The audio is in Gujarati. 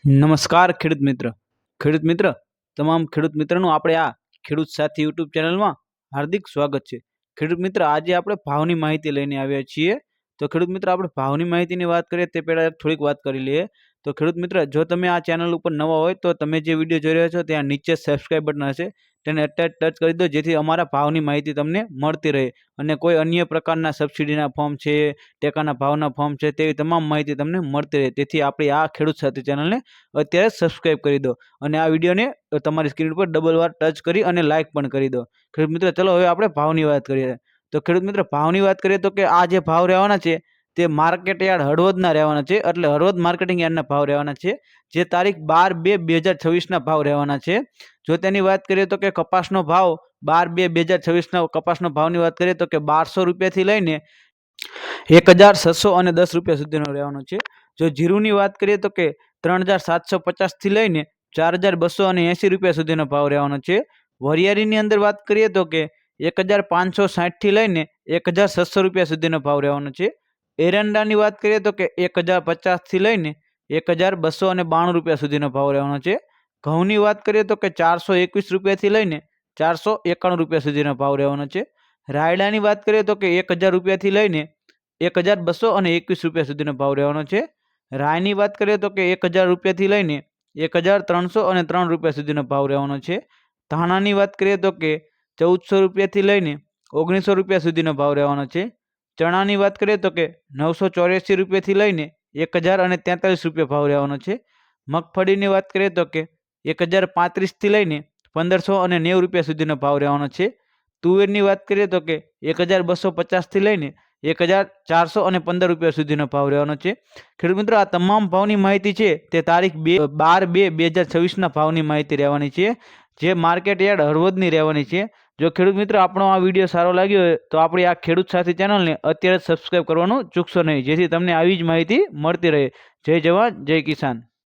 નમસ્કાર ખેડૂત મિત્ર તમામ ખેડૂત મિત્રોનું આપણે આ ખેડૂત સાથી યુટ્યુબ ચેનલમાં હાર્દિક સ્વાગત છે। ખેડૂત મિત્ર આજે આપણે ભાવની માહિતી લઈને આવ્યા છીએ। તો ખેડૂત મિત્ર આપણે ભાવની માહિતીની વાત કરીએ તે પહેલા થોડીક વાત કરી લઈએ। તો ખેડૂત મિત્ર જો તમે આ ચેનલ ઉપર નવા હોય તો તમે જે વિડીયો જોઈ રહ્યા છો ત્યાં નીચે સબસ્ક્રાઇબ બટન હશે તેને અત્યારે ટચ કરી દો જેથી અમારા ભાવની માહિતી તમને મળતી રહે અને કોઈ અન્ય પ્રકારના સબસિડીના ફોર્મ છે, ટેકાના ભાવના ફોર્મ છે તેવી તમામ માહિતી તમને મળતી રહે। તેથી આપણી આ ખેડૂત સાથી ચેનલને અત્યારે સબસ્ક્રાઇબ કરી દો અને આ વિડીયોને તમારી સ્ક્રીન પર ડબલ વાર ટચ કરી અને લાઇક પણ કરી દો। ખેડૂત મિત્ર ચલો હવે આપણે ભાવની વાત કરીએ। તો ખેડૂત મિત્ર ભાવની વાત કરીએ તો કે આ જે ભાવ રહેવાના છે તે માર્કેટ યાર્ડ હળવદના રહેવાના છે, એટલે હળવદ માર્કેટિંગ યાર્ડના ભાવ રહેવાના છે જે તારીખ 12/2/2026ના ભાવ રહેવાના છે। જો તેની વાત કરીએ તો કે કપાસનો ભાવ 12/2/2026ના કપાસનો ભાવની વાત કરીએ તો કે 1200 રૂપિયાથી લઈને 1610 રૂપિયા સુધીનો રહેવાનો છે। જો જીરુની વાત કરીએ તો કે 3750 થી લઈને 4280 રૂપિયા સુધીનો ભાવ રહેવાનો છે। વરિયાળીની અંદર વાત કરીએ તો કે 1560 થી લઈને 1600 રૂપિયા સુધીનો ભાવ રહેવાનો છે। એરંડાની વાત કરીએ તો કે 1050 થી લઈને 1292 રૂપિયા સુધીનો ભાવ રહેવાનો છે। ઘઉંની વાત કરીએ તો કે 421 રૂપિયાથી લઈને 491 રૂપિયા સુધીનો ભાવ રહેવાનો છે। રાયડાની વાત કરીએ તો કે 1000 રૂપિયાથી લઈને 1221 રૂપિયા સુધીનો ભાવ રહેવાનો છે। રાયની વાત કરીએ તો કે 1000 રૂપિયાથી લઈને 1303 રૂપિયા સુધીનો ભાવ રહેવાનો છે। ધાણાની વાત કરીએ તો કે 1400 રૂપિયાથી લઈને 1900 રૂપિયા સુધીનો ભાવ રહેવાનો છે। ચણાની વાત કરીએ તો કે 984 રૂપિયાથી લઈને 1043 રૂપિયા ભાવ રહેવાનો છે। મગફળીની વાત કરીએ તો કે 1035 થી લઈને 1590 રૂપિયા સુધીનો ભાવ રહેવાનો છે। તુવેરની વાત કરીએ તો કે 1250 થી લઈને 1415 રૂપિયા સુધીનો ભાવ રહેવાનો છે। ખેડૂત મિત્રો આ તમામ ભાવની માહિતી છે તે તારીખ 12/2/2026ના ભાવની માહિતી રહેવાની છે જે માર્કેટ યાર્ડ હળવદની રહેવાની છે। જો ખેડૂત મિત્રો આપણો આ વિડીયો સારો લાગ્યો હોય તો આપણી આ ખેડૂત સાથી ચેનલને અત્યારે સબસ્ક્રાઇબ કરવાનું ચૂકશો નહીં જેથી તમને આવી જ માહિતી મળતી રહે। જય જવાન જય કિસાન।